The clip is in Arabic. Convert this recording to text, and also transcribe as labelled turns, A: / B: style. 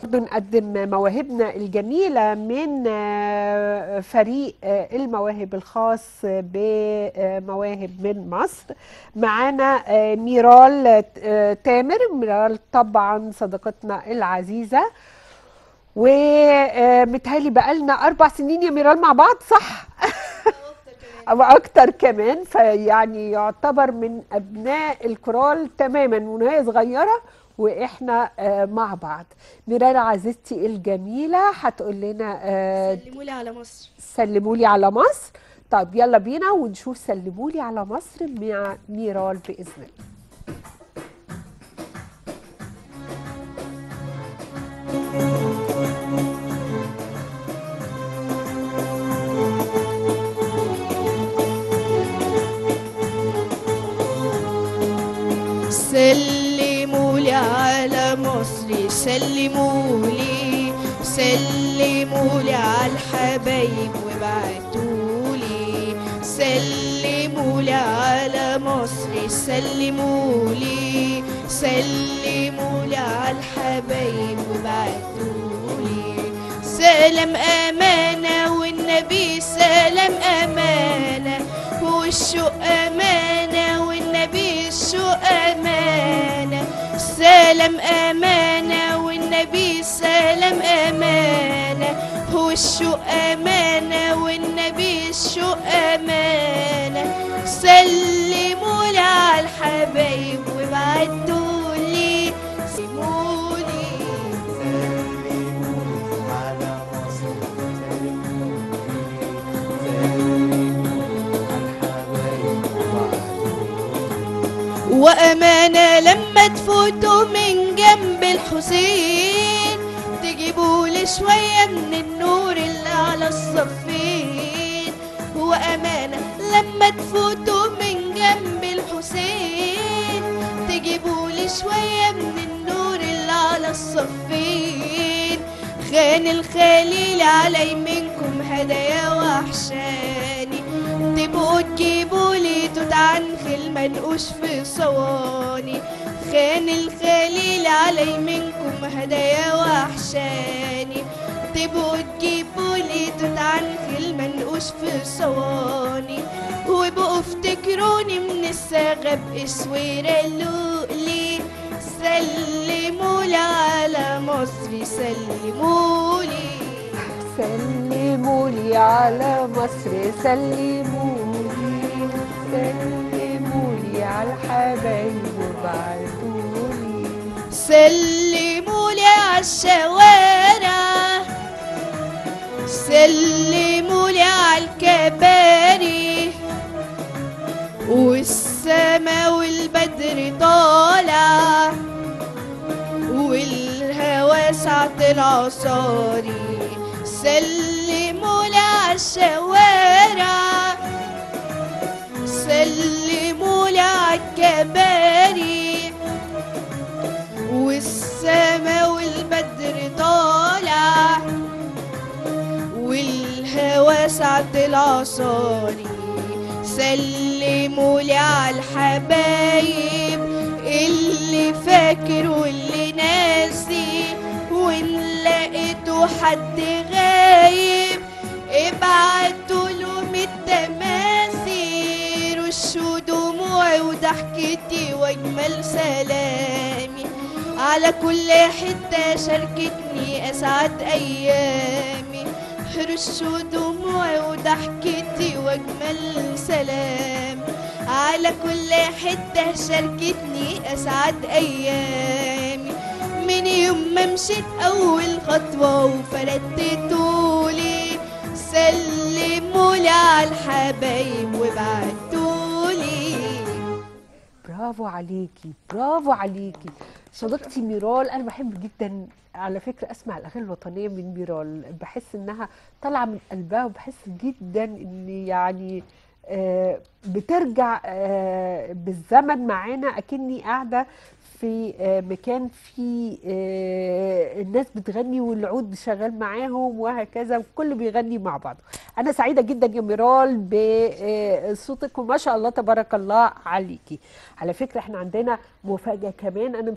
A: نقدم مواهبنا الجميلة من فريق المواهب الخاص بمواهب من مصر. معانا ميرال تامر. ميرال طبعا صديقتنا العزيزة، ومتهيألي بقالنا 4 سنين يا ميرال مع بعض، صح؟ أو أكتر كمان. فيعني يعتبر من أبناء الكورال تماما من وهي صغيرة واحنا مع بعض. ميرال عزيزتي الجميله هتقول لنا
B: سلمولي على مصر.
A: سلمولي على مصر. طب يلا بينا ونشوف سلمولي على مصر مع ميرال باذن الله.
B: سلمولي على مصر، سلمولي سلمولي على الحبايب وابعتولي. سلمولي على مصر، سلمولي سلمولي على الحبايب وابعتولي. سلام أمانة والنبي سلام أمانة، والشوق أمانة والنبي الشوق أمانة. سلام أمانة والنبي سلام أمانة، والشوق أمانة والنبي الشوق أمانة. سلمولي على الحبايب وابعتولي. سلمولي
C: على مصر،
B: وأمانة لما تفوتوا من جنب الحسين تجيبولي شوية من النور اللي على الصفين. وأمانة لما تفوتوا من جنب الحسين تجيبولي شوية من النور اللي على الصفين. خان الخليل علي منكم هدايا وحشاني، تبقوا تجيبولي توت عنخ المنقوش في صواني. خان الخليل علي منكم هدايا وحشاني، تبقوا تجيبولي توت عنخ المنقوش في صواني. وبقوا افتكروني من الصاغة باسويرة اللؤلي. سلمولي على مصر، سلمولي
A: سلمولي على مصر، سلمولي سلمولي على الحبايب وابعتولي.
B: سلمولي على الشوارع، سلمولي على الكباري، والسما والبدر طالع والهوا ساعة العصاري. سلمولي على الشوارع، سلمولي على الكباري، والسما والبدر طالع والهوا ساعة العصاري. سلمولي على الحبايب اللي فاكر واللي ناسي، وإن لقيتوا حد غايب ابعتوله من التماثيل. رشوا دموعي وضحكتي واجمل سلامي، على كل حتة شاركتني أسعد أيامي. رشوا دموعي وضحكتي واجمل سلام، على كل حتة شاركتني أسعد أيامي. من يوم ما مشيت أول خطوة وفردت طولي، سلمولي على الحبايب وابعتولي.
A: برافو عليكي، برافو عليكي صديقتي ميرال. انا بحب جدا على فكره اسمع الاغاني الوطنيه من ميرال، بحس انها طالعه من قلبها، وبحس جدا ان يعني بترجع بالزمن معانا، اكني قاعده في مكان فيه الناس بتغني والعود شغال معاهم وهكذا، وكل بيغني مع بعض. انا سعيده جدا يا ميرال بصوتك، وما شاء الله تبارك الله عليكي. على فكره احنا عندنا مفاجاه كمان، انا